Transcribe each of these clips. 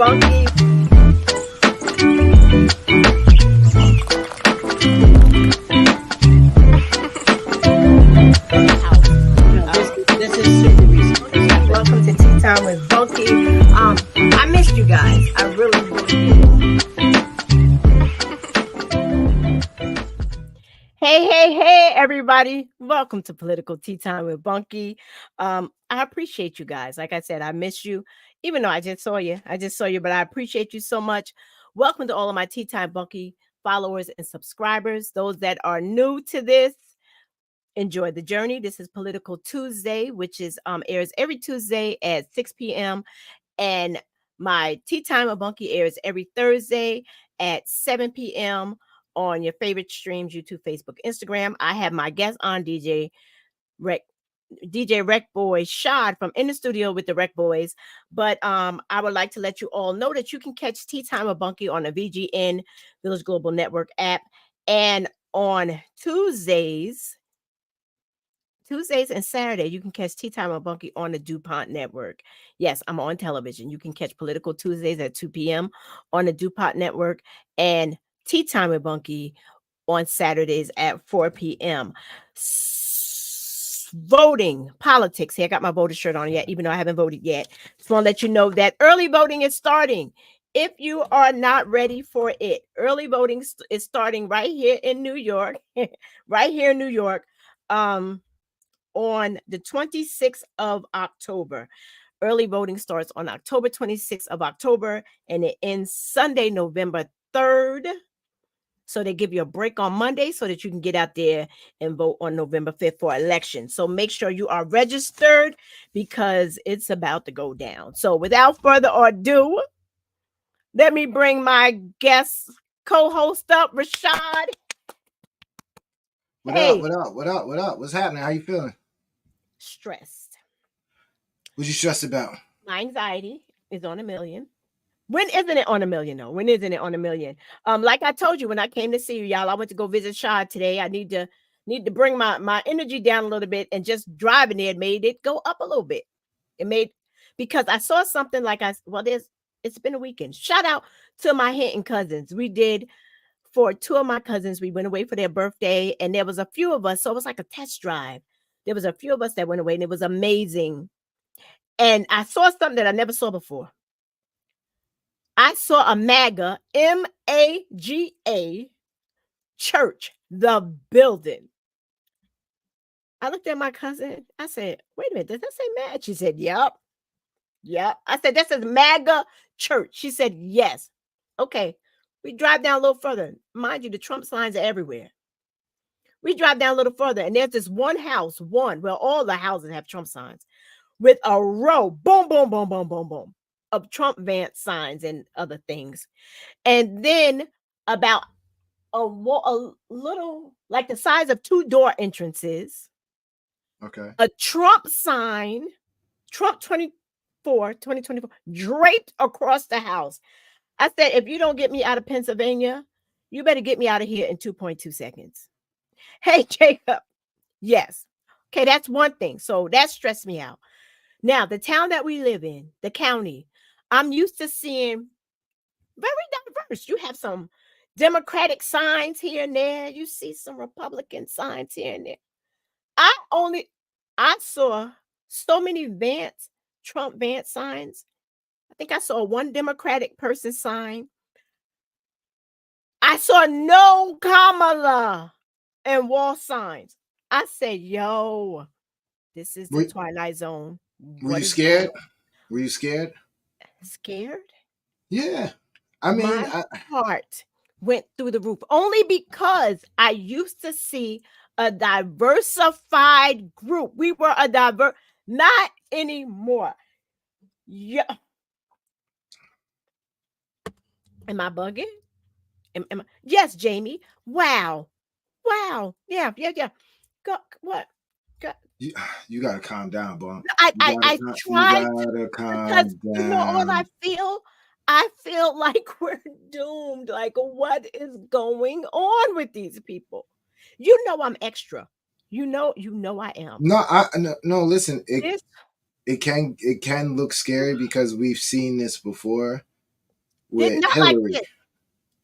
Bunky. This is super recent. Welcome to Tea Time with Bunky. I missed you guys. I really did. Hey, everybody. Welcome to Political Tea Time with Bunky. I appreciate you guys. Like I said, I miss you, even though I just saw you. But I appreciate you so much. Welcome to all of my Tea Time Bunky followers and subscribers. Those that are new to this, enjoy the journey. This is Political Tuesday, which is airs every Tuesday at 6 p.m. And my Tea Time with Bunky airs every Thursday at 7 p.m. on your favorite streams, YouTube, Facebook, Instagram. I have my guest on DJ Rec Boy Rashad from In the Studio with the Rec Boys. But I would like to let you all know that you can catch Tea Time with Bunky on the VGN Village Global Network app, and on Tuesdays and Saturday, you can catch Tea Time with Bunky on the DuPont Network. Yes, I'm on television. You can catch Political Tuesdays at 2 p.m. on the DuPont Network, and Tea Time with Bunky on Saturdays at 4 p.m. Voting, politics. Here, I got my voter shirt on yet, even though I haven't voted yet. Just want to let you know that early voting is starting. If you are not ready for it, early voting is starting right here in New York. On the 26th of October. Early voting starts on October 26th of October, and it ends Sunday, November 3rd. So they give you a break on Monday so that you can get out there and vote on November 5th for election. So make sure you are registered because it's about to go down. So without further ado, let me bring my guest co-host up, Rashad. What up? What's happening? How you feeling? Stressed. What you stressed about? My anxiety is on a million. When isn't it on a million, though? When isn't it on a million? Like I told you when I came to see you, y'all, I went to go visit Rashad today. I need to bring my energy down a little bit, and just driving there made it go up a little bit. Because I saw something like it's been a weekend. Shout out to my Hinton cousins. We did for two of my cousins. We went away for their birthday, and there was a few of us. So it was like a test drive. There was a few of us that went away, and it was amazing. And I saw something that I never saw before. I saw a MAGA, MAGA, church, the building. I looked at my cousin. I said, wait a minute, does that say MAGA? She said, yep. I said, that says MAGA church. She said, yes. Okay. We drive down a little further. Mind you, the Trump signs are everywhere. We drive down a little further, and there's this one house, all the houses have Trump signs, with a row, boom, boom, boom, boom, boom, boom, of Trump Vance signs and other things. And then about a little, like the size of two door entrances. Okay. A Trump sign, Trump 2024, draped across the house. I said, if you don't get me out of Pennsylvania, you better get me out of here in 2.2 seconds. Hey, Jacob. Yes. Okay, that's one thing. So that stressed me out. Now, the town that we live in, the county, I'm used to seeing very diverse. You have some Democratic signs here and there. You see some Republican signs here and there. I saw so many Trump Vance signs. I think I saw one Democratic person sign. I saw no Kamala and wall signs. I said, yo, this is the Twilight Zone. Were you scared? Scared? Yeah. I mean, my heart went through the roof only because I used to see a diversified group. We were not anymore. Yeah. Am I bugging? Yes, Jamie. Wow. Yeah. Go, what? You gotta calm down, bro. I tried to, because you know all I feel like we're doomed. Like, what is going on with these people? You know I'm extra. You know I am. No. Listen, it can look scary because we've seen this before. with Not like Hillary. this.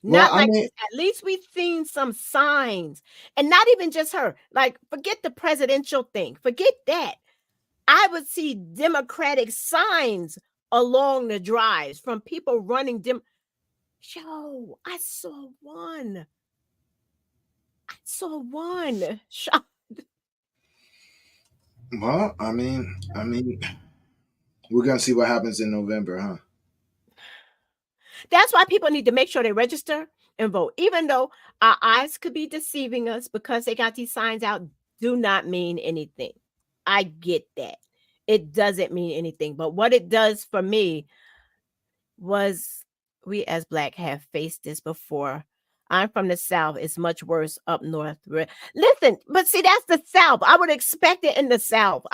Well, Not I like mean, this. At least we've seen some signs. And not even just her. Like, forget the presidential thing. Forget that. I would see Democratic signs along the drives from people running Yo, I saw one. I saw one. well, we're gonna see what happens in November, huh? That's why people need to make sure they register and vote. Even though our eyes could be deceiving us because they got these signs out, do not mean anything. I get that. It doesn't mean anything. But what it does for me was we as Black have faced this before. I'm from the South. It's much worse up north. Listen, but see, that's the South. I would expect it in the South.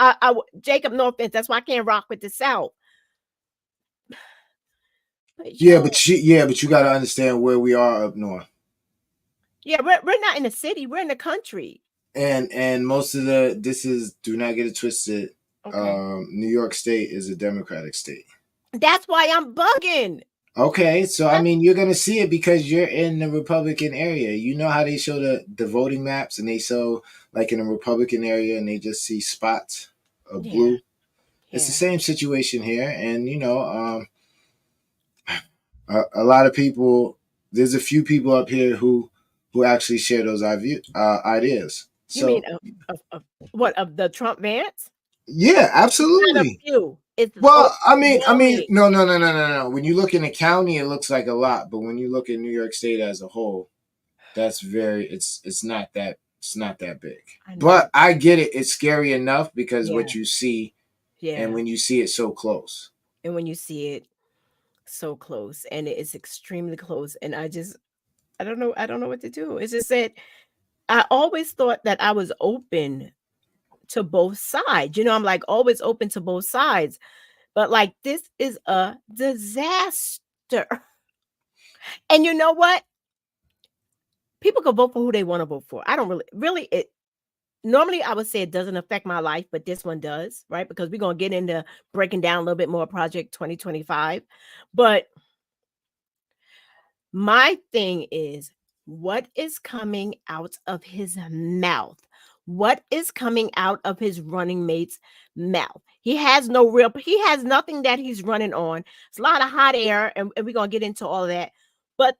Jacob, no offense. That's why I can't rock with the South. But But you got to understand where we are up north. yeah, we're not in the city. We're in the country. And most of do not get it twisted. Okay. New York State is a Democratic state. That's why I'm bugging. Okay, so I mean, you're gonna see it because you're in the Republican area. You know how they show the voting maps, and they show like in a Republican area, and they just see spots of Yeah. blue. It's the same situation here, and a lot of people. There's a few people up here who actually share those ideas. You mean So of what, of the Trump Vance? yeah, Not a absolutely. few. It's Well, overwhelming. no. When you look in the county, it looks like a lot, but when you look at New York State as a whole, it's not that big. I know. But I get it. It's scary enough because Yeah. what you see, and Yeah. when you see it so close. And when you see it so close, and it's extremely close, and I don't know. I don't know what to do. It's just that I always thought that I was open to both sides. I'm like always open to both sides. But like this is a disaster. And you know what? People can vote for who they want to vote for. I don't really it normally I would say it doesn't affect my life, but this one does, right? Because we're gonna get into breaking down a little bit more Project 2025. But my thing is, what is coming out of his mouth? What is coming out of his running mate's mouth? He has he has nothing that he's running on. It's a lot of hot air, and we're gonna get into all of that. But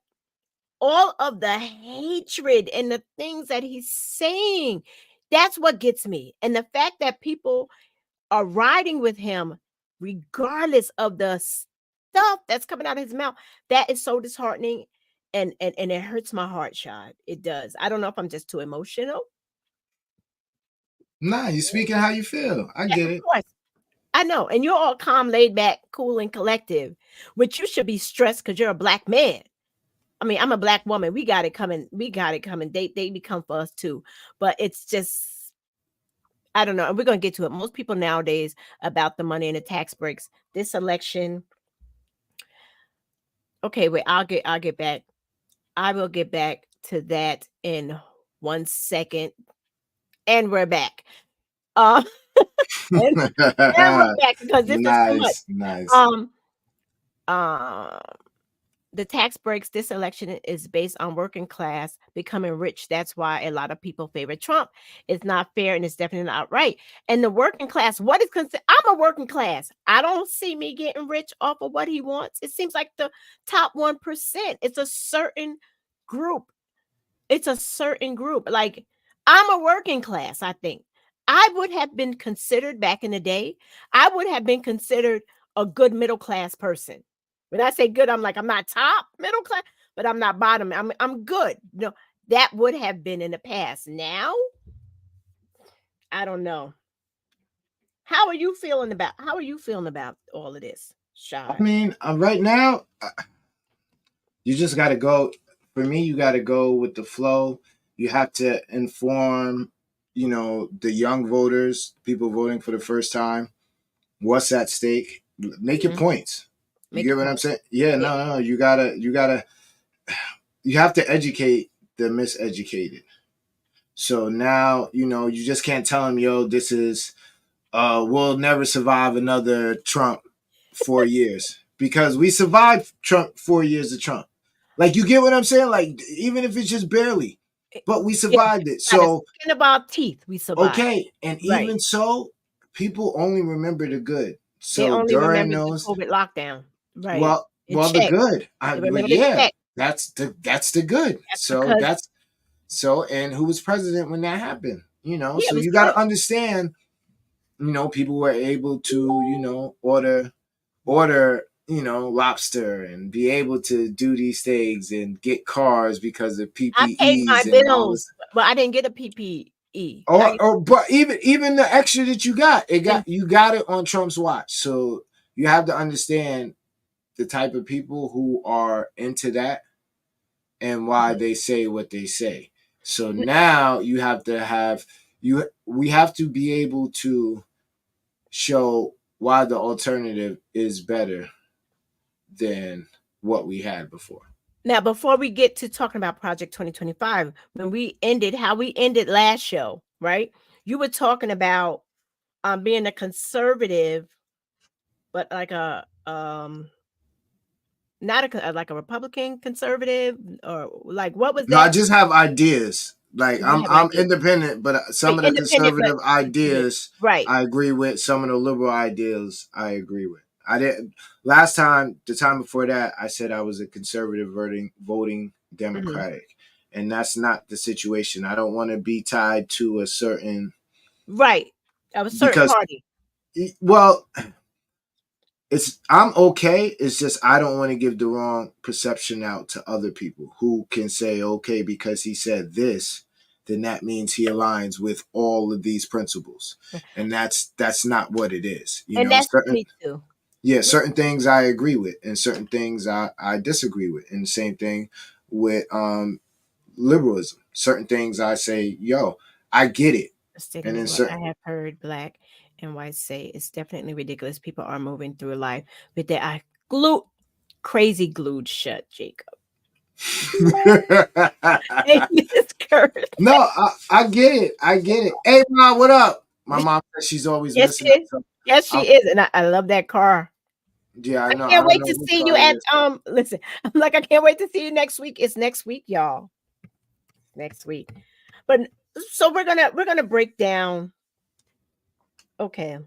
all of the hatred and the things that he's saying, that's what gets me. And the fact that people are riding with him, regardless of the stuff that's coming out of his mouth, that is so disheartening. And it hurts my heart, Shad. It does. I don't know if I'm just too emotional. Nah, you're speaking how you feel. I Yeah, get of it. course. I know. And you're all calm, laid back, cool, and collective, which you should be stressed because you're a Black man. I mean, I'm a Black woman. We got it coming. We got it coming. They become for us too. But it's just, I don't know. And we're gonna get to it. Most people nowadays about the money and the tax breaks. This election. Okay, wait. I'll get back. I will get back to that in 1 second. And we're back. Uh, and, and we're back because this is too much. Nice. Um, uh, the tax breaks, this election is based on working class becoming rich. That's why a lot of people favor Trump. It's not fair and it's definitely not right. And the working class, what is considered? I'm a working class. I don't see me getting rich off of what he wants. It seems like the top 1%. It's a certain group. It's a certain group. Like, I'm a working class, I think. I would have been considered back in the day, I would have been considered a good middle class person. When I say good, I'm like, I'm not top middle class, but I'm not bottom. I'm good. No, that would have been in the past. Now, I don't know. How are you feeling about all of this, I Shad? mean, right now, you just got to go. For me, you got to go with the flow. You have to inform, the young voters, people voting for the first time, what's at stake. Make your Mhm. points. You Make get your what I'm point. saying? Yeah, Yeah. no. You have to educate the miseducated. So now, you just can't tell them, yo, this is, we'll never survive another Trump 4 years. because we survived Trump 4 years of Trump. Like, you get what I'm saying? Like, even if it's just barely, but we Yeah, survived it. by the So skin of our teeth, we survived. okay, and Right. even so, people only remember the good. They So only during remember the those, COVID lockdown. Right. well, And the check. good. They But remember the yeah, check. that's the good. That's So because that's so, and who was president when that happened? yeah, it So was you got to Trump. understand. People were able to order lobster and be able to do these things and get cars because of I paid my PPEs and all bills, this. but I didn't get a PPE. Or but even the extra that you got, Yeah. you got it on Trump's watch. So you have to understand the type of people who are into that and why they say what they say. So now you have to have we have to be able to show why the alternative is better than what we had before. Now, before we get to talking about Project 2025, when we ended, how we ended last show, right? You were talking about being a conservative, but like a not like a Republican conservative, or like what was No, I that? just have ideas. Like, You I'm have I'm ideas. independent, but some Right, of the independent, but conservative conservative. ideas Right. I agree with. Some of the liberal ideas I agree with. I didn't last time. The time before that, I said I was a conservative voting Hmm. Democratic, and that's not the situation. I don't want to be tied to a certain Right. Of a certain because party. well, I'm okay. It's just I don't want to give the wrong perception out to other people who can say, okay, because he said this, then that means he aligns with all of these principles. And that's not what it is. And that's Certain me too. certain things I agree with and certain things I disagree with. And the same thing with liberalism. Certain things I say, yo, I get it. And Statement then what certain I have heard black and white say it's definitely ridiculous. People are moving through life with their eye crazy glued shut, Jacob. Hey, Miss Curtis. No, I get it. I get it. Hey, mom, what up? My mom says she's always Yes, she listening. is. So Yes, I'm, she is. And I love that car. yeah, I I know. I can't don't wait know to what see you car it at is. listen, I'm like, I can't wait to see you next week. It's next week, y'all. Next week. But so we're gonna break down, okay,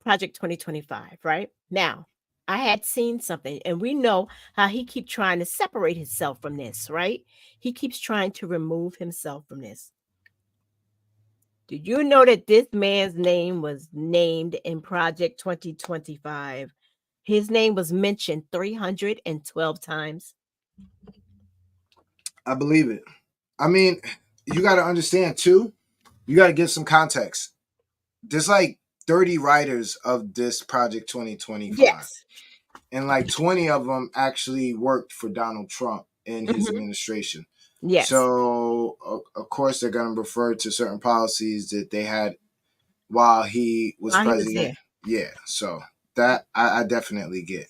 Project 2025, right? Now, I had seen something, and we know how he keeps trying to separate himself from this, right? He keeps trying to remove himself from this. Did you know that this man's name was named in Project 2025? His name was mentioned 312 times. I believe it. I mean, you got to understand too. You got to give some context. There's like 30 writers of this Project 2025, Yes. and like 20 of them actually worked for Donald Trump in his Hmm. administration. Yes. So, of course, they're going to refer to certain policies that they had while he was While he was president. there. Yeah, so that I definitely get.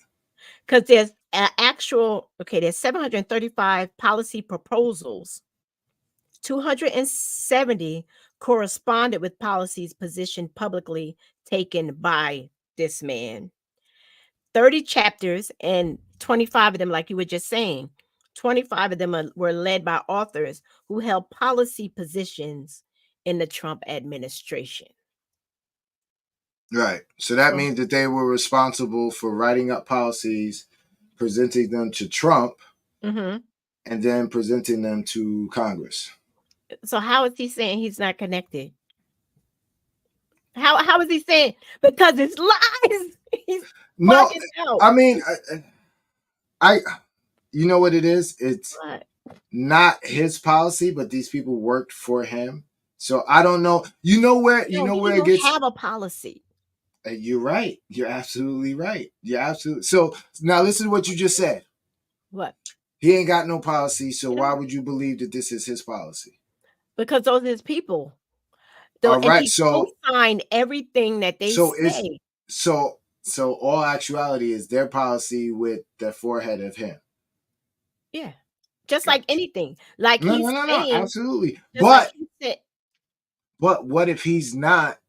Because there's there's 735 policy proposals. 270 corresponded with policies positioned publicly taken by this man. 30 chapters and 25 of them, like you were just saying, 25 of them were led by authors who held policy positions in the Trump administration. Right. So that So, means that they were responsible for writing up policies, presenting them to Trump, mhm. and then presenting them to Congress. So how is he saying he's not connected? How is he saying? Because it's lies. He's No, bugging out. I mean, I you know what it is? It's What? not his policy, but these people worked for him. So I don't know. You No, know he where it don't gets. have a policy. You're right. You're absolutely right. You're absolutely. So now listen to what you just said. What? He ain't got no policy. So You why know, would you believe that this is his policy? because those are his people. Though, All and right. he co-signed everything that they So is say. so all actuality is their policy with the forehead of him. Yeah. Just like Gotcha. anything. Like No, no, he's no, no. saying, Absolutely. just like he said, But what if he's not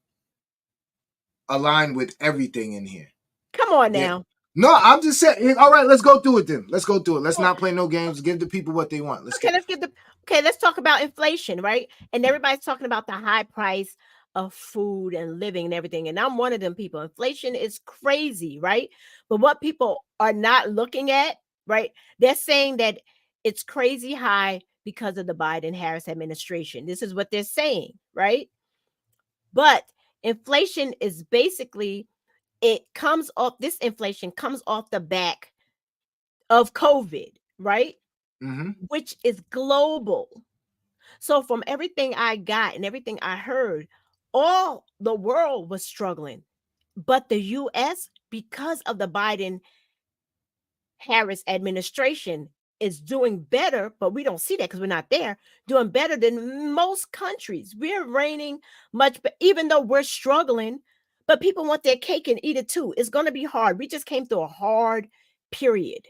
aligned with everything in here? come Come on Yeah. now. No, I'm just saying. All right, let's go through it then. Let's go through it. Let's not play no games. Give the people what they want. Let's Okay, get. let's get the okay, let's talk about inflation, right? And everybody's talking about the high price of food and living and everything. And I'm one of them people. Inflation is crazy, right? But what people are not looking at, right? They're saying that it's crazy high because of the Biden Harris administration. This is what they're saying, right? But inflation is basically it comes off this inflation comes off the back of COVID, right? Mm-hmm. Which is global. So from everything I got and everything I heard, all the world was struggling. But the US, because of the Biden Harris administration, is doing better, but we don't see that because we're not there, doing better than most countries. We're reigning much, but even though we're struggling, but people want their cake and eat it too. It's going to be hard. We just came through a hard period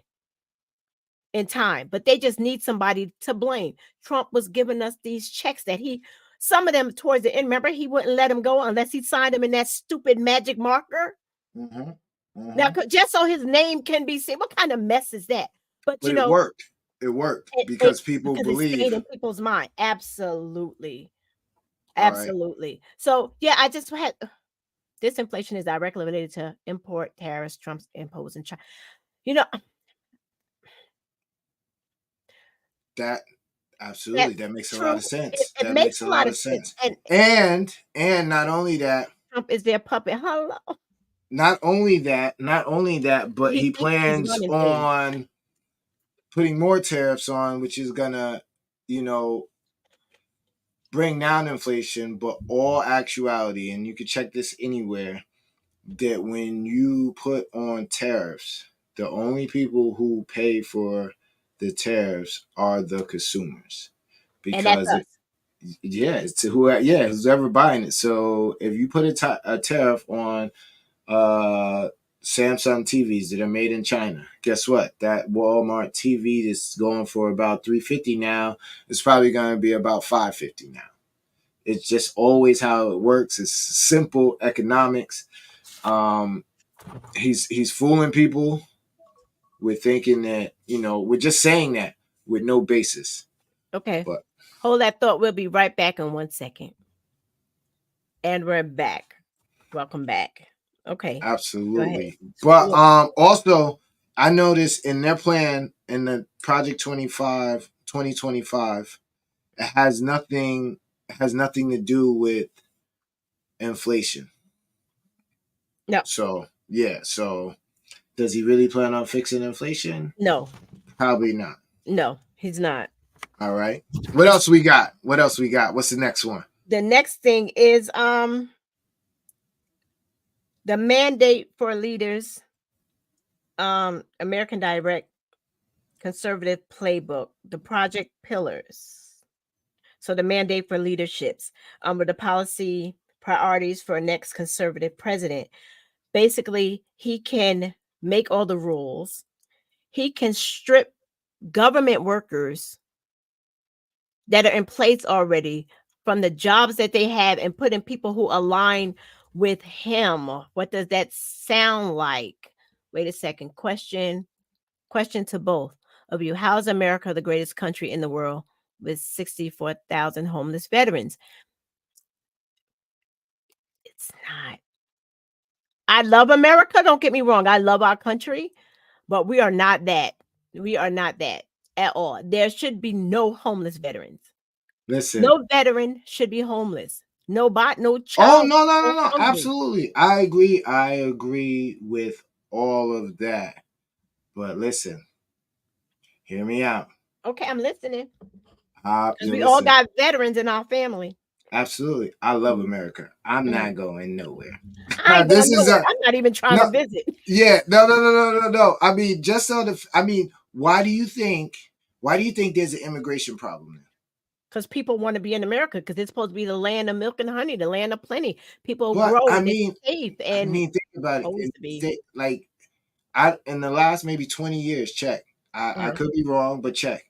in time, but they just need somebody to blame. Trump was giving us these checks that some of them towards the end, remember, he wouldn't let them go unless he signed them in that stupid magic marker. Mm-hmm. Now, Mm-hmm. just so his name can be seen, what kind of mess is that? But But it worked. It worked because people because it stayed believe. in people's mind. Absolutely, All right. absolutely. So yeah, I just had this inflation is directly related to import tariffs Trump's imposing. You know, That absolutely. that's That makes a lot true. of It, sense. it That makes makes a a lot lot of of sense. sense. And And not only that, Trump is their puppet. Hello. not only that, but He he thinks he's plans running things. on putting more tariffs on, which is gonna, you know, bring down inflation, but all actuality, and you can check this anywhere, that when you put on tariffs, the only people who pay for the tariffs are the consumers. And that's Because us. yeah, it's who's ever buying it. So if you put a tariff on uh Samsung TVs that are made in China, guess what? That Walmart TV that's going for about 350 now is probably going to be about 550 now. It's just always how it works. It's simple economics. Um, he's fooling people with thinking that, we're just saying that with no basis. Okay. But Hold that thought. We'll be right back in 1 second. And we're back. Welcome back. Okay. Go ahead. absolutely. But Look, also I noticed in their plan in the Project 2025, it has nothing to do with inflation. no, So yeah, so does he really plan on fixing inflation? no, Probably not. no, he's not. All right. What else we got? What's the next one? The next thing is the mandate for leaders, American Direct Conservative Playbook, the Project Pillars. So the mandate for leaderships, with the policy priorities for next conservative president. Basically, he can make all the rules. He can strip government workers that are in place already from the jobs that they have and put in people who align with him. What does that sound like? Wait a second. Question to both of you. How is America the greatest country in the world with 64,000 homeless veterans? It's not. I love America. Don't get me wrong. I love our country, but we are not that. We are not that at all. There should be no homeless veterans. Listen. No veteran should be homeless. No Oh, child no, no, no, go no. hungry. Absolutely. I agree with all of that. But listen, hear me out. Okay, I'm listening. Because You we all listen. got veterans in our family. Absolutely. I love Mhm, America. I'm mhm. not going nowhere. I ain't This going is nowhere. a I'm not even trying no. to visit. Yeah, no, no, no, no, no, no. I mean, just so the. I mean, why do you think? Why do you think there's an immigration problem? Because people want to be in America because it's supposed to be the land of milk and honey, the land of plenty. People But grow I and it's mean, safe and think about it. supposed to be. Like, I in the last maybe 20 years, check. I Uh-huh. could be wrong, but check.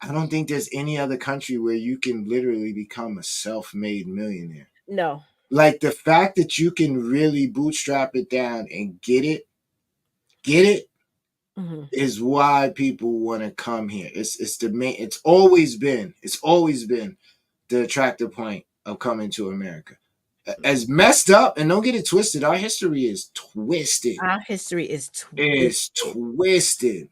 I don't think there's any other country where you can literally become a self-made millionaire. No. Like the fact that you can really bootstrap it down and get it, get it Mhm. is why people want to come here. It's the main. It's always been the attractive point of coming to America. As messed up, and don't get it twisted, our history is twisted. Our history is It's twisted. twisted.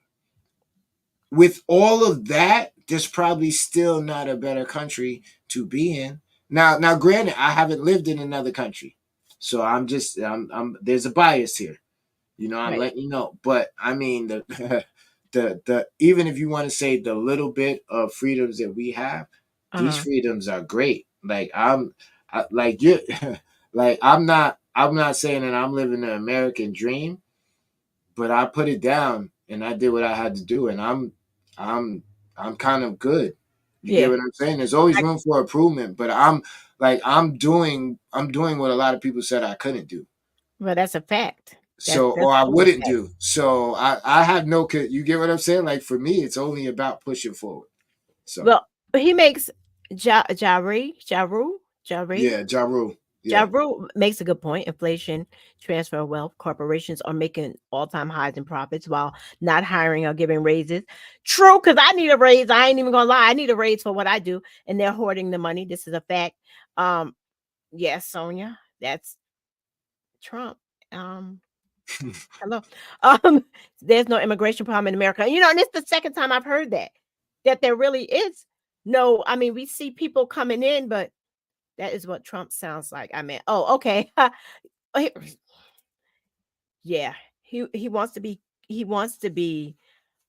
With all of that, there's probably still not a better country to be in. Now, granted, I haven't lived in another country, so I'm there's a bias here. I'm Right. letting you know. But I mean, the even if you want to say the little bit of freedoms that we have, these Uh-huh. freedoms are great. Like you, like I'm not saying that I'm living the American dream, but I put it down and I did what I had to do, and I'm I'm kind of good. You get Yeah. what I'm saying? There's always I, room for improvement, but I'm doing what a lot of people said I couldn't do. well, that's a fact. So That's or I totally wouldn't fact. do. So I have no. You get what I'm saying? Like for me, it's only about pushing forward. So Well, he makes Jaru, yeah, Ja Rule. Yeah, Jaru makes a good point. Inflation, transfer of wealth, corporations are making all-time highs in profits while not hiring or giving raises. True, because I need a raise. I ain't even gonna lie. I need a raise for what I do, and they're hoarding the money. This is a fact. Um, yes, Sonia, that's Trump. Um, hello. Um, there's no immigration problem in America. And it's the second time I've heard that there really is no. I mean, we see people coming in, but that is what Trump sounds like. I mean, oh, okay. He- yeah, he wants to be. He wants to be.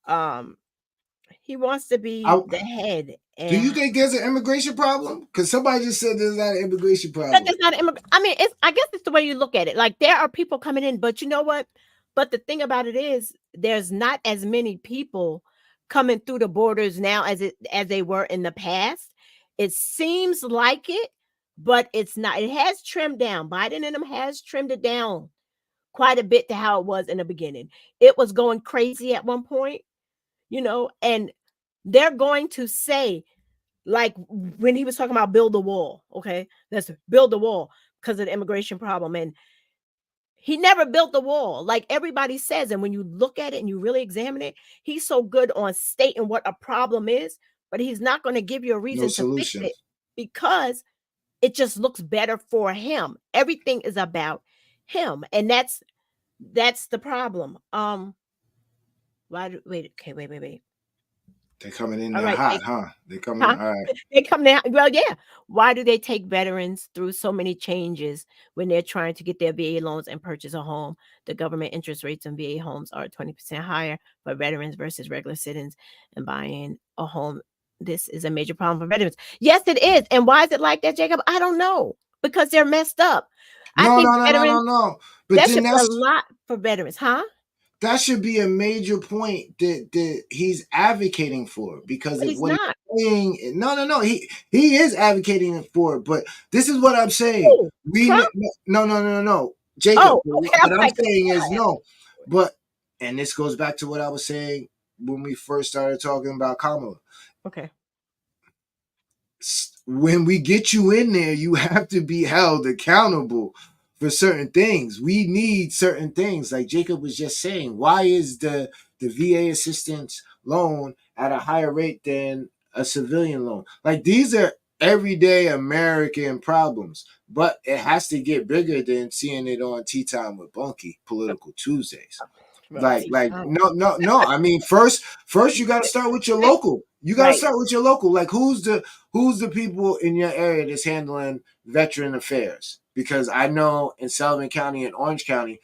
Um, he wants to be I, the head, do you and think there's an immigration problem? Because somebody just said there's not an immigration that problem. there's not an I mean, it's. I guess it's the way you look at it. Like there are people coming in, but you know what? But the thing about it is, there's not as many people coming through the borders now as they were in the past. It seems like it, but it's not. It has trimmed down. Biden and them has trimmed it down quite a bit to how it was in the beginning. It was going crazy at one point, and they're going to say, like when he was talking about build a wall, okay, let's build a wall because of the immigration problem. And he never built the wall, like everybody says. And when you look at it and you really examine it, he's so good on stating what a problem is, but he's not going to give you a No reason to fix it solutions. because it just looks better for him. Everything is about him, and that's the problem. Why do wait, okay, wait. They're coming in All there right, hot, huh? They're coming. huh? All right. They come down. Well, yeah. Why do they take veterans through so many changes when they're trying to get their VA loans and purchase a home? The government interest rates on VA homes are 20% higher for veterans versus regular citizens, and buying a home. This is a major problem for veterans. Yes, it is. And why is it like that, Jacob? I don't know. Because they're messed up. I No, think no, no, no, no, veterans, no. But there then should be a lot for veterans, huh? that should be a major point that he's advocating for, because But if he's what not. he's saying, no, he is advocating for it, but this is what I'm saying. Oh, We Trump? no, Jacob. Oh, okay. I'm What I'm like, saying is no, but and this goes back to what I was saying when we first started talking about Kamala. okay. When we get you in there, you have to be held accountable for certain things. We need certain things. Like Jacob was just saying, why is the VA assistance loan at a higher rate than a civilian loan? Like these are everyday American problems, but it has to get bigger than seeing it on Tea Time with Bunky, Political Tuesdays. Well, tea time. No. I mean, first you got to start with your Right. local. You got to Right. start with your local. Like who's the people in your area that's handling veteran affairs? Because I know in Sullivan County and Orange County,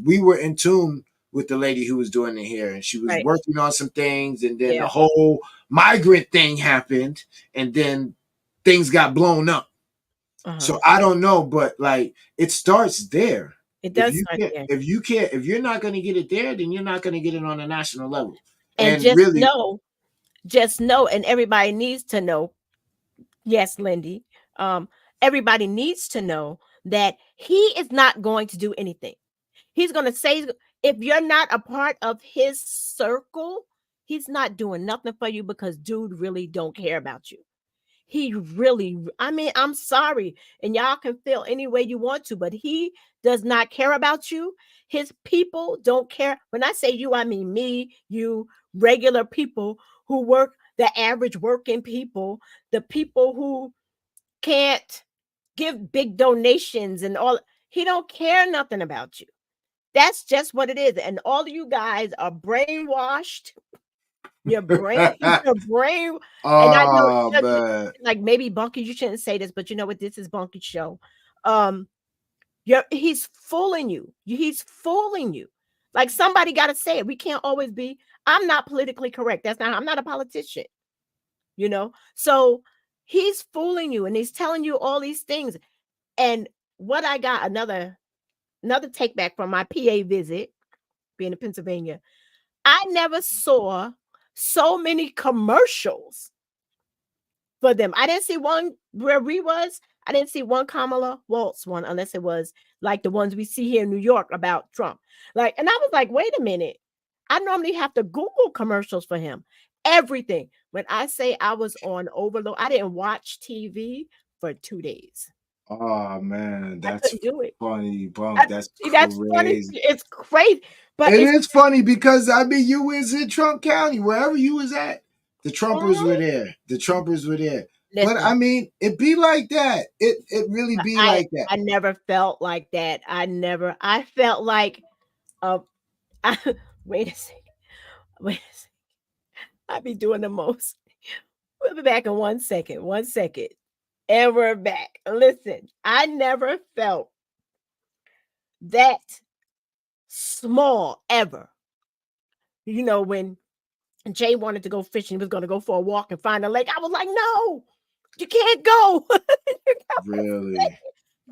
we were in tune with the lady who was doing it here, and she was Right. working on some things, and then the Yeah. whole migrant thing happened, and then things got blown up. Uh-huh. So I don't know, but like it starts there. It If does you start can't, there. if you're not going to get it there, then you're not going to get it on a national level. And And really, just know, and everybody needs to know, yes, Lindy, um, everybody needs to know that he is not going to do anything. He's going to say, if you're not a part of his circle, he's not doing nothing for you because dude really don't care about you. He really, I mean, I'm sorry, and y'all can feel any way you want to, but he does not care about you. His people don't care. When I say you, I mean me, you, regular people who work, the average working people, the people who can't give big donations and all. He don't care nothing about you. That's just what it is. And all of you guys are brainwashed. Your brain, your brain. And I know, Oh man. like maybe Bunky, you shouldn't say this, but you know what? This is Bunky's show. Um, he's fooling you. He's fooling you. Like somebody got to say it. We can't always be. I'm not politically correct. That's not. I'm not a politician. You know. So he's fooling you, and he's telling you all these things. And what I got another take back from my PA visit, being in Pennsylvania. I never saw so many commercials for them. I didn't see one where we was. I didn't see one Kamala Waltz one unless it was like the ones we see here in New York about Trump. Like, and I was like, wait a minute. I normally have to Google commercials for him. Everything. When I say I was on overload, I didn't watch TV for 2 days. Oh man, I that's couldn't do it. funny, Bunk. That's See, that's funny. crazy. It's crazy, but It it's is funny because I mean you was in Trump County, wherever you was at. The Trumpers were mhm. there. The Trumpers were there. But I Listen. mean, it be like that. It really be I like that. I never felt like that. I felt like uh I, wait a second. Wait a second. I be doing the most. We'll be back in 1 second. 1 second. And we're back. Listen, I never felt that small ever. You know, when Jay wanted to go fishing, he was gonna go for a walk and find a lake. I was like, no, you can't go. You gotta stay. Really.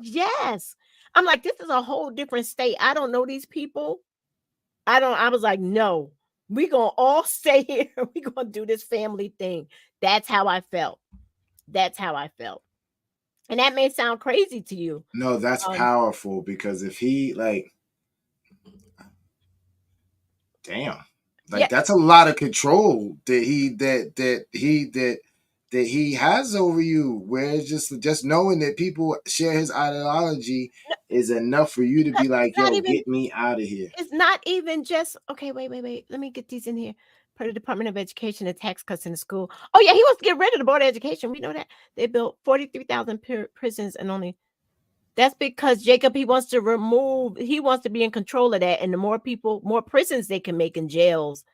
Yes. I'm like, this is a whole different state. I don't know these people. I was like, no, we gonna all stay here. We gonna do this family thing. That's how I felt. That's how I felt. And that may sound crazy to you. No, that's Um, powerful because if he like damn. yeah, Like that's a lot of control that he has over you. Where it's just knowing that people share his ideology is enough for you to be it's like, not yo, even get me out of here. it's not even just okay, wait. Let me get these in here. Per the Department of Education, the tax cuts in the school. Oh yeah, he wants to get rid of the Board of Education. We know that. They built 43,000 prisons and only that's because Jacob, he wants to be in control of that. And the more people, more prisons they can make in jails,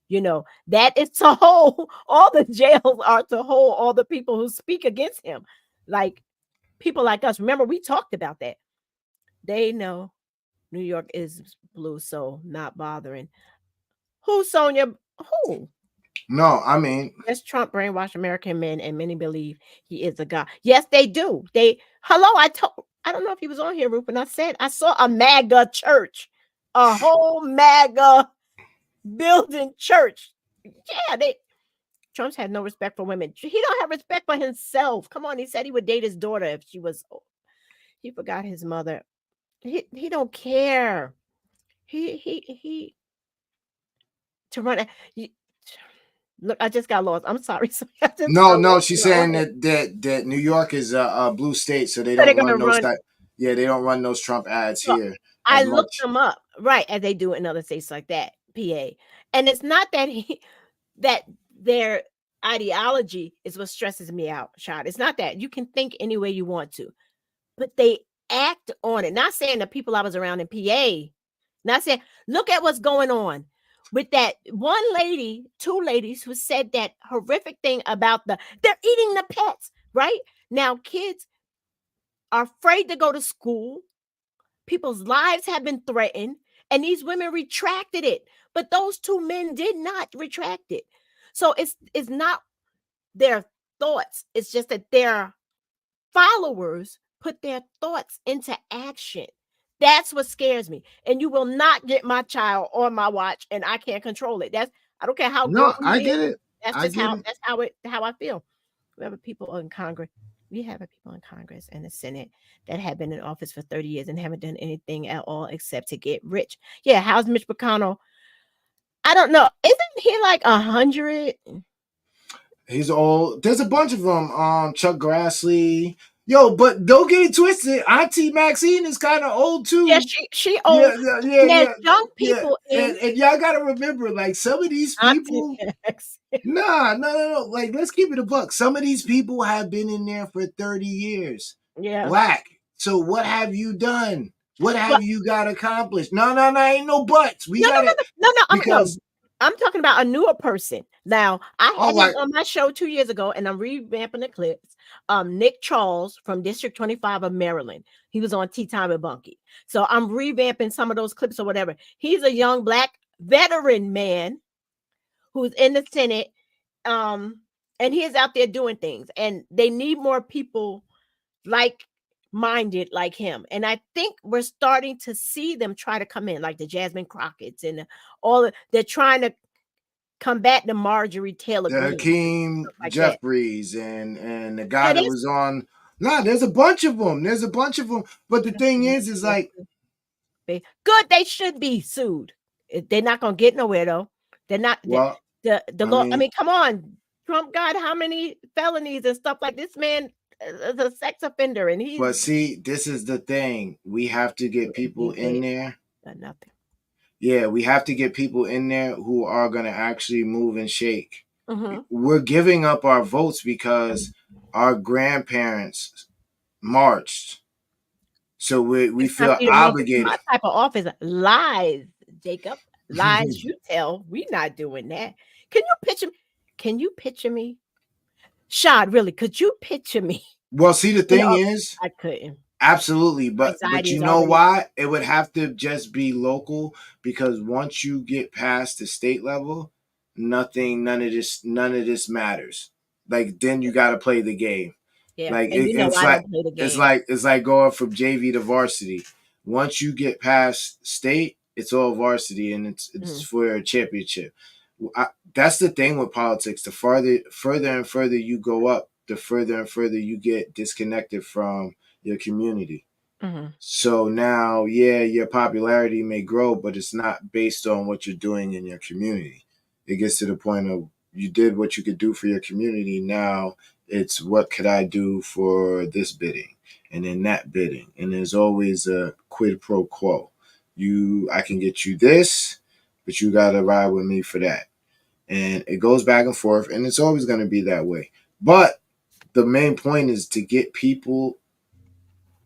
that is to hold all the jails are to hold all the people who speak against him. Like people like us. Remember, we talked about that. They know New York is blue, so not bothering. Who, Sonia? Who? No, I mean, Yes, Trump brainwashed American men, and many believe he is a god. Yes, they do. Hello, I don't know if he was on here, Rupert. I said I saw a MAGA church, a whole MAGA building church. Yeah, Trump's had no respect for women. He don't have respect for himself. Come on, he said he would date his daughter if she was. He forgot his mother. He don't care. He to run. Look, I just got lost. I'm sorry. I just no, got no. lost in She's my own saying head. that New York is a blue state, so they So they're don't gonna run those run. type. Yeah, they don't run those Trump ads So here I as looked much. them up, right, as they do in other states like that, PA. And it's not that that their ideology is what stresses me out, Shad. It's not that. You can think any way you want to, but they act on it. Not saying the people I was around in PA, not saying, look at what's going on with that one lady, two ladies who said that horrific thing about they're eating the pets, right? Now kids are afraid to go to school. People's lives have been threatened, and these women retracted it. But those two men did not retract it. So it's not their thoughts. It's just that their followers put their thoughts into action. That's what scares me. And you will not get my child on my watch, and I can't control it. I don't care how grown No, I he is. get it. That's I just get it. how I feel. We have people in Congress. We have people in Congress and the Senate that have been in office for 30 years and haven't done anything at all except to get rich. Yeah, how's Mitch McConnell? I don't know. Isn't he like 100? He's old. There's a bunch of them. Chuck Grassley. Yo, but don't get it twisted. Auntie Maxine is kind of old Yeah, too. she Yeah, old. yeah, yeah, And there's yeah, young yeah. people in And y'all gotta remember, like some of these Auntie people, Max. nah, no, no, no. Like, let's keep it a buck. Some of these people have been in there for 30 years. Yeah. Black. So what have you done? What But have you got accomplished? No, no, no, ain't no buts. We no, no, got no, it no, no, no. because I'm talking about a newer person. Now, I oh had him like on my show 2 years ago, and I'm revamping the clips. Nick Charles from District 25 of Maryland. He was on Tea Time with Bunky. So I'm revamping some of those clips or whatever. He's a young black veteran man who's in the Senate. Um, and he is out there doing things. And they need more people like minded like him. And I think we're starting to see them try to come in, like the Jasmine Crockett's and they're trying to combat the Marjorie Taylor the Greene and Hakeem stuff like that. Jeffries and the guy Yeah, that was on. Nah, there's a bunch of them. There's a bunch of them. But the thing is like, good. They should be sued. They're not gonna get nowhere though. They're not well, the I law. I mean, mean, come on. Trump got how many felonies and stuff like this man is a sex offender and he's but see, this is the thing. We have to get people he's in dead. there. Nothing. Yeah, we have to get people in there who are going to actually move and shake. Mm-hmm. We're giving up our votes because our grandparents marched. So we It's time feel for you to run for obligated. my type of office. Lies, Jacob. Lies you tell. We not doing that. Can you picture me? Can you picture me? Shad, really, could you picture me Well, see, the in the thing office? is, I couldn't. absolutely, My but anxiety you is know already why? It would have to just be local because once you get past the state level, none of this matters. Like then you got to play the game. yeah. Like And you know it's I like don't play the it's game. like it's like going from JV to varsity. Once you get past state, it's all varsity and it's Mhm, for a championship. That's the thing with politics. The further and further you go up, the further and further you get disconnected from your community. mhm, So now, yeah, your popularity may grow, but it's not based on what you're doing in your community. It gets to the point of you did what you could do for your community. Now it's what could I do for this bidding and then that bidding. And there's always a quid pro quo. I can get you this, but you got to ride with me for that. And it goes back and forth, and it's always going to be that way. But the main point is to get people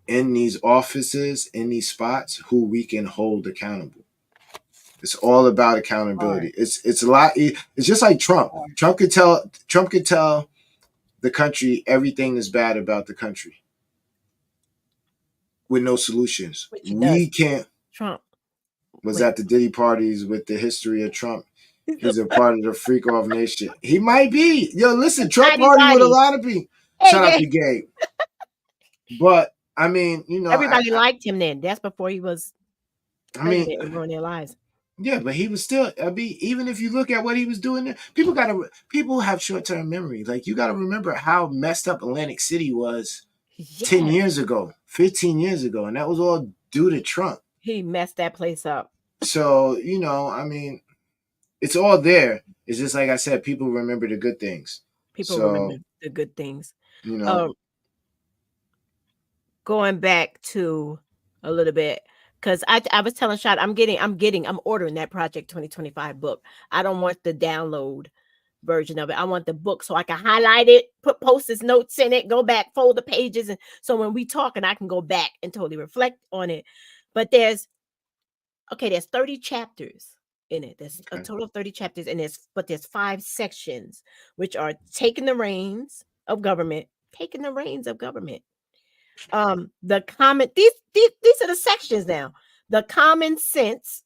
in these offices, in these spots, who we can hold accountable. It's all about hard, accountability. It's a lot. It's just like Trump. hard, Trump could tell the country everything that's bad about the country with no solutions. which he We does. can't. Trump. Was Wait. at the Diddy parties with the history of Trump. He's a part of the freak off nation. He might be. Yo, listen, Trump Tidy party with a whitey. lot of people. Hey, Shout out yeah. to Gabe. But I mean, Everybody liked him then. That's before he was I mean, president and ruined their lives. yeah, but he was still. I mean, even if you look at what he was doing, there, people have short term memory. Like you got to remember how messed up Atlantic City was 10 years Yes. ago, 15 years ago, and that was all due to Trump. He messed that place up. So I mean, it's all there. It's just like I said, people remember the good things. People remember So the good things. you know, Um, Going back to a little bit because I was telling Shad I'm ordering that Project 2025 book. I don't want the download version of it. I want the book so I can highlight it, put post-it notes in it, go back, fold the pages, and so when we talk and I can go back and totally reflect on it. But there's 30 chapters in it. There's a okay. total of 30 chapters, and there's 5 sections, which are taking the reins of government, taking the reins of government. The common these are the sections now. The common sense,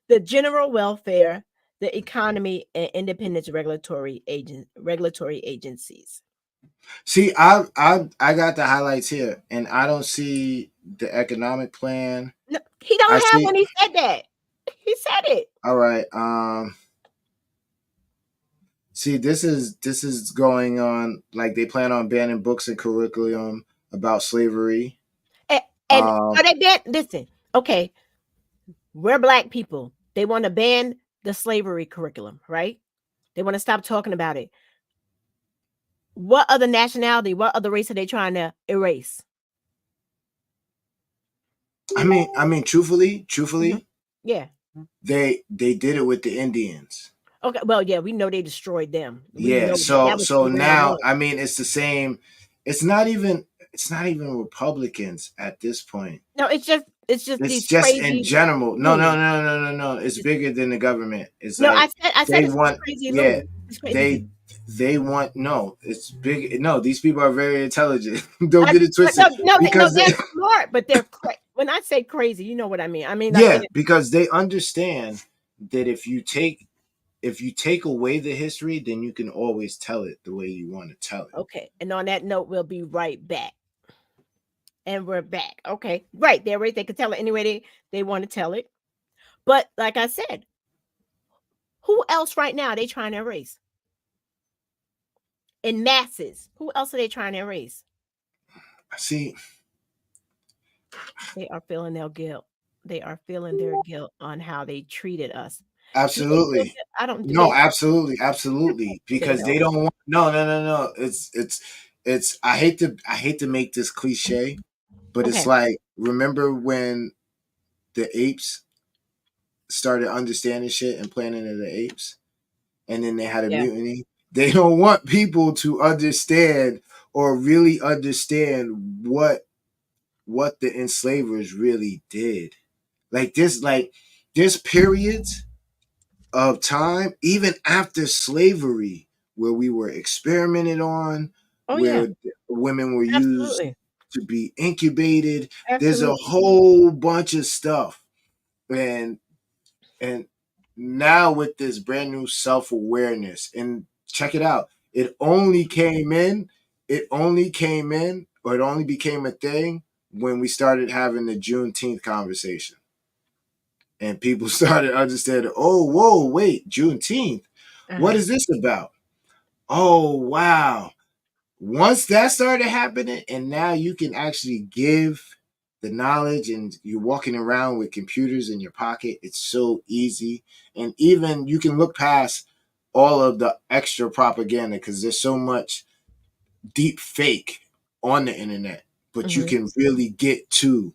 the general welfare, the economy, and independence regulatory agencies. See, I got the highlights here, and I don't see the economic plan. No, he I don't have see. when he said that. He said it. All right. See, this is going on like they plan on banning books and curriculum about slavery. And, and Um, are they ban? Listen, okay, we're black people. They want to ban the slavery curriculum, right? They want to stop talking about it. What other nationality, what other race are they trying to erase? Truthfully, Mhm. Yeah. they did it with the Indians. Okay. Well, yeah, we know they destroyed them. We Yeah, know that. so That was from ground now one. it's the same. It's not even Republicans at this point. No, it's just It's these just in crazy general. No, no, humans. no, no, no, no. It's It's, bigger than the government. It's no, I like said I said they it's these want, crazy yeah, loons. These crazy they people. they want, no, it's big. No, these people are very intelligent. Don't I, get it no, twisted no, no, because they're smart, but they're when I say crazy, you know what I mean. I mean like in yeah, because they understand that if you take away the history, then you can always tell it the way you want to tell it. okay. And on that note, we'll be right back. And we're back. Okay. Right. They're right. They can tell it any way they want to tell it. But like I said, who else right now are they trying to erase? In masses. Who else are they trying to erase? See, They are feeling their guilt. They are feeling their guilt on how they treated us. Do they feel absolutely. guilt? I don't. Do No, they? absolutely, absolutely. Do they Because know? they don't want, no, no, no, no. It's I hate to make this cliche, but it's Okay. like, remember when the apes started understanding shit and Planet of the Apes, and then they had a Yeah. mutiny? They don't want people to understand or really understand what the enslavers really did. Like there's periods of time, even after slavery, where we were experimented on, Oh yeah. where women were used Absolutely. to be incubated. There's a Absolutely. whole bunch of stuff. And and now with this brand new self-awareness, and check it out, it only came in, or it only became a thing when we started having the Juneteenth conversation. And people started understanding, oh, whoa, wait, Juneteenth. What Uh-huh. is this about? Oh, wow. Once that started happening, and now you can actually give the knowledge, and you're walking around with computers in your pocket. It's so easy. And even you can look past all of the extra propaganda because there's so much deep fake on the internet, but you Hmm. can really get to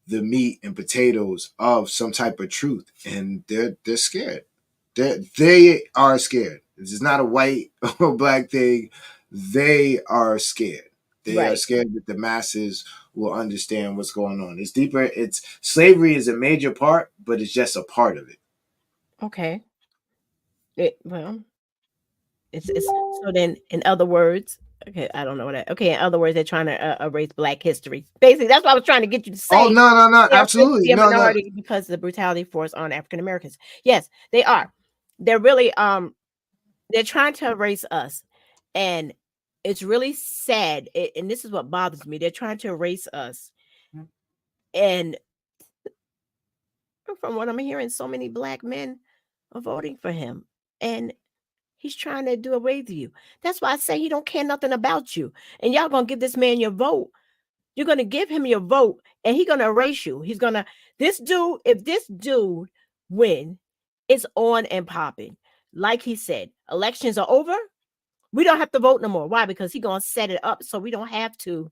the meat and potatoes of some type of truth, and they're scared. They are scared. This is not a white or black thing. They are scared. They are Right. scared that the masses will understand what's going on. It's deeper. It's Slavery is a major part, but it's just a part of it. Okay. Well, it's so then in other words, okay, I don't know what that. Okay, in other words, they're trying to erase Black history. Basically, that's what I was trying to get you to Oh, say. no, no, no, They are afraid to absolutely, be a no, no. minority because of the brutality forced on African Americans. Yes, they are. They're really they're trying to erase us. And it's really sad. And this is what bothers me. They're trying to erase us. And from what I'm hearing, so many Black men are voting for him. And he's trying to do away with you. That's why I say he don't care nothing about you. And y'all gonna give this man your vote. You're gonna give him your vote, and he's gonna erase you. He's gonna this dude. If this dude win, it's on and popping. Like he said, elections are over. We don't have to vote no more. Why? Because he's gonna set it up so we don't have to,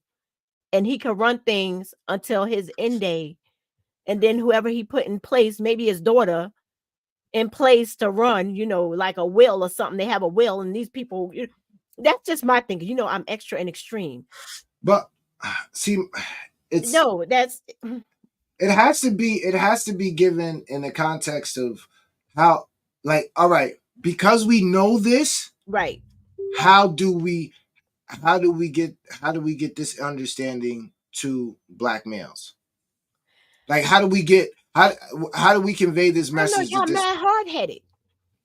and he can run things until his end day. And then whoever he put in place, maybe his daughter, in place to run, like a will or something. They have a will, and these people, that's just my thinking. I'm extra and extreme. But see, it's No, that's it has to be given in the context of how, like, all right, because we know this, right. how do we how do we get this understanding to black males? Like, how do we convey this I know message that y'all this, mad hard headed.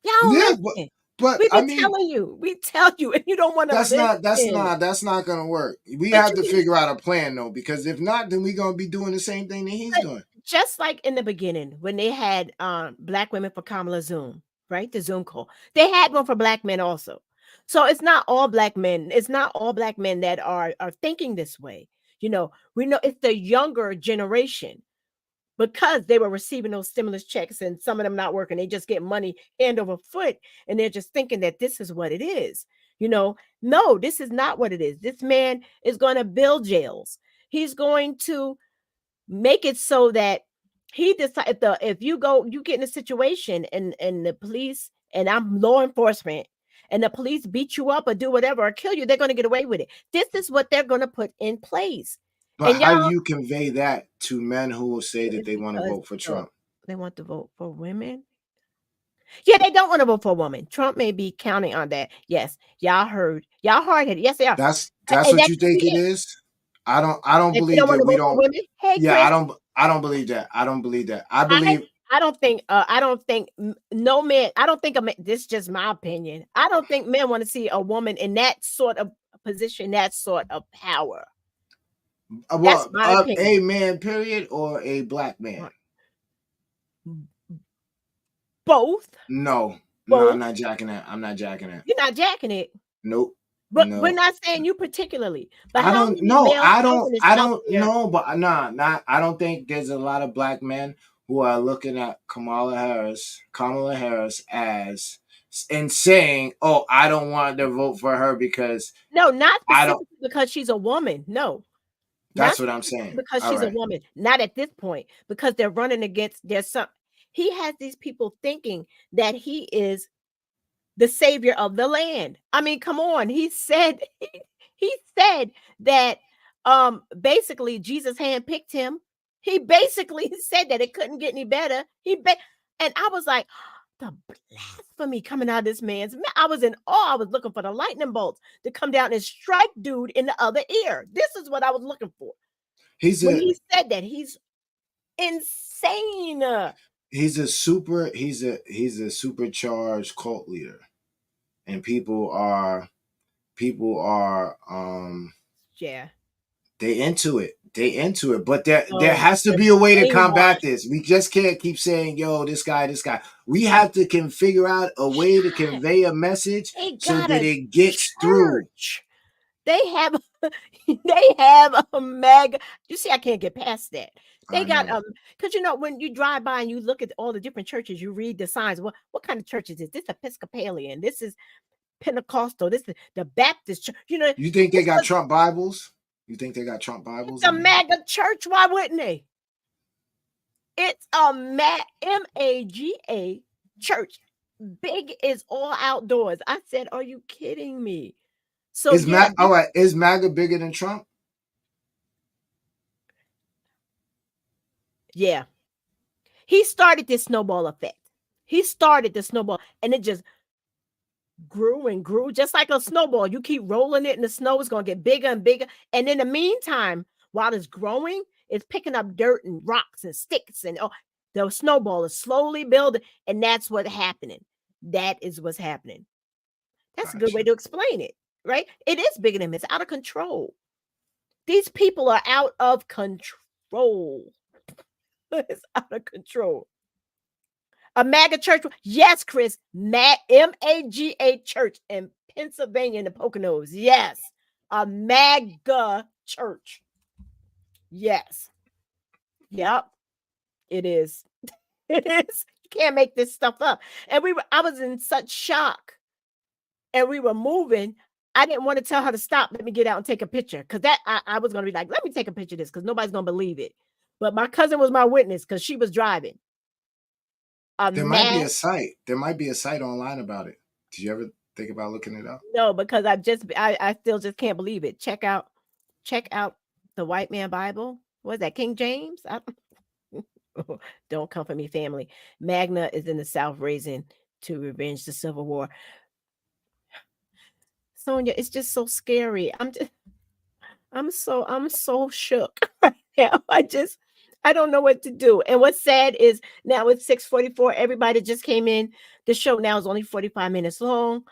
Y'all don't yeah, listen. but We I be mean, telling you. We tell you, and you don't want to listen. that's not gonna work. We But have you to can figure out a plan though, because if not, then we're gonna be doing the same thing that he's but doing. just like in the beginning when they had Black women for Kamala Zoom, right? The Zoom call. They had one for Black men also. So it's not all Black men. It's not all Black men that are thinking this way. We know it's the younger generation because they were receiving those stimulus checks and some of them not working. They just get money hand over foot and they're just thinking that this is what it is. No, this is not what it is. This man is going to build jails. He's going to make it so that he decide if you get in a situation and the police, and I'm law enforcement, and the police beat you up or do whatever or kill you, they're going to get away with it. This is what they're going to put in place. But And how do y'all, you convey that to men who will say that it's they want to because vote for look, Trump? they want to vote for women. Yeah, they don't want to vote for a woman. Trump may be counting on that. Yes, y'all heard. Y'all hard headed. Yes, they are. That's And what that you could think be it it. is? I don't That they believe don't want that to we vote for don't. women. Hey, Yeah, Chris. I don't believe that. I don't believe that. I I believe I don't think no man. I don't think a man. This is just my opinion. I don't think men want to see a woman in that sort of position, that sort of power. That's well, my opinion. a man period or a black man. Right. Both, No, no, I'm both. not jacking that. I'm not jacking that. You're not jacking it, Nope. but we're No. not saying you particularly. But I how don't many know. male chauvinists I out don't there? know, but not I don't think there's a lot of black men who are looking at Kamala Harris as and saying, "Oh, I don't want to vote for her because No, not I don't." specifically because she's a woman. No, not That's what I'm specifically saying. because All she's a right. woman. Not at this point, because they're running against there's some. He has these people thinking that he is the savior of the land. I mean, come on. He said that basically Jesus handpicked him. He basically said that it couldn't get any better. And I was like, the blasphemy coming out of this man's mouth. I was in awe. I was looking for the lightning bolts to come down and strike dude in the other ear. This is what I was looking for. He's When a he said that, he's insane. he's a supercharged cult leader, and people are Yeah. they into it. They into it. But there Oh, has to they're be a way to combat brainwashed. this. We just can't keep saying, yo, this guy, this guy. We have to figure out a way to convey a message They so got that a it gets through. church. They have they have a mega. You see, I can't get past that. They I got know. because when you drive by and you look at all the different churches, you read the signs. What kind of church is this? This Episcopalian. This is Pentecostal. This is the Baptist church. You think they This got was Trump Bibles? You think they got Trump it's Bibles a in there? mega church. Why wouldn't they? It's a MAGA church. Big is all outdoors. I said, are you kidding me? So yeah, All right? Is MAGA bigger than Trump? yeah. He started this snowball effect. He started the snowball, and it just grew and grew, just like a snowball. You keep rolling it, and the snow is going to get bigger and bigger. And in the meantime, while it's growing, it's picking up dirt and rocks and sticks, and the snowball is slowly building, and that's what's happening. That is what's happening. That's a good way Gotcha. to explain it, right? It is bigger than him. It's out of control. These people are out of control. It's out of control. A MAGA church. Yes, Chris. MAGA church in Pennsylvania in the Poconos. Yes. A MAGA church. Yes. Yep. It is. It is. You can't make this stuff up. And I was in such shock. And we were moving. I didn't want to tell her to stop. Let me get out and take a picture. Because I was going to be like, let me take a picture of this because nobody's going to believe it. But my cousin was my witness because she was driving. A There might be mad a site. There might be a site online about it. Did you ever think about looking it up? No, because I still just can't believe it. Check out the White Man Bible. What is that, King James? Don't come for me, family. Magna is in the South raising to revenge the Civil War. Sonia, it's just so scary. I'm so shook right now. I don't know what to do. And what's sad is now it's 6:44. Everybody just came in. The show now is only 45 minutes long.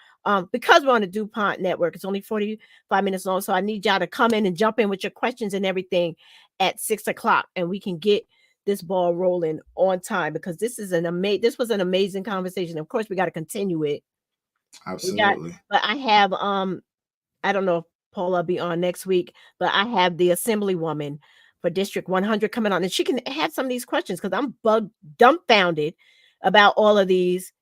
Because we're on the DuPont network, it's only 45 minutes long. So I need y'all to come in and jump in with your questions and everything at 6 o'clock, and we can get this ball rolling on time because this was an amazing conversation. Of course, we got to continue it. Absolutely. But I have I don't know if Paula be on next week, but I have the assemblywoman for District 100 coming on, and she can have some of these questions because I'm dumbfounded about all of these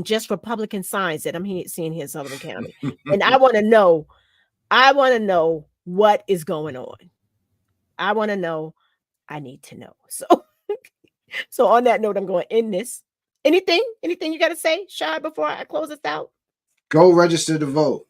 just Republican signs that seeing here in Sullivan County. And I want to know, what is going on. I want to know. I need to know. So on that note, I'm going to end this. Anything you got to say, Shy, before I close this out? Go register to vote.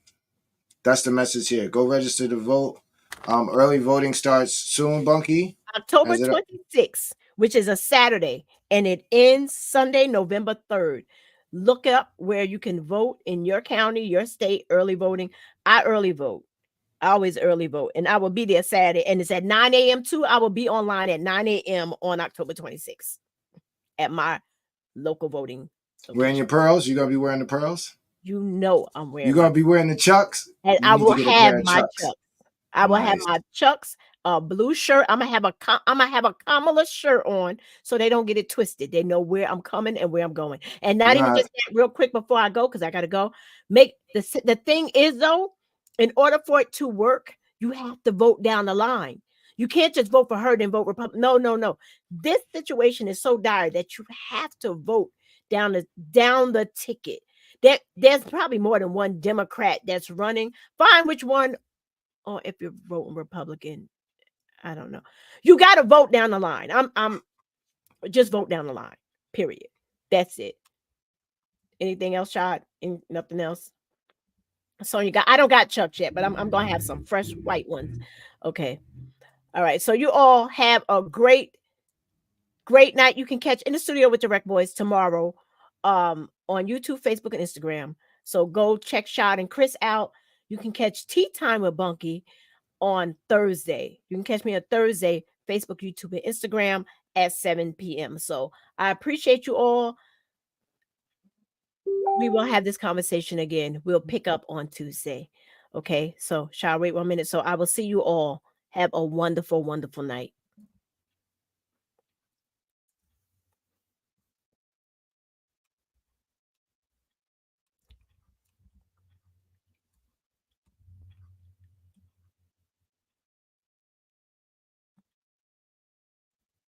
That's the message here. Go register to vote. Early voting starts soon, Bunky. October 26th, which is a Saturday, and it ends Sunday, November 3rd. Look up where you can vote in your county, your state, early voting. I early vote. I always early vote, and I will be there Saturday, and it's at 9 a.m. too. I will be online at 9 a.m. on October 26th at my local voting location. Wearing your pearls? You gonna be wearing the pearls? You know I'm wearing. You gonna be wearing the Chucks? And you I will have my Chucks. I will have my Chucks, blue shirt. I'm gonna have a Kamala shirt on so they don't get it twisted. They know where I'm coming and where I'm going. And not even just that, real quick before I go, because I gotta go. Make the thing is though, in order for it to work, you have to vote down the line. You can't just vote for her and vote Republican. No. This situation is so dire that you have to vote down the ticket. There's probably more than one Democrat that's running. Find which one. Or if you're voting Republican, I don't know. You got to vote down the line. I'm just vote down the line. Period. That's it. Anything else, Shad? Nothing else. So I don't got Chuck yet, but I'm gonna have some fresh white ones. Okay. All right. So you all have a great night. You can catch In the Studio with the Rec Boys tomorrow on YouTube, Facebook, and Instagram. So go check Shad and Chris out. You can catch Tea Time with Bunky on Thursday. You can catch me on Thursday, Facebook, YouTube, and Instagram at 7 p.m. So I appreciate you all. We will have this conversation again. We'll pick up on Tuesday. Okay. So shall I wait 1 minute? So I will see you all. Have a wonderful, wonderful night.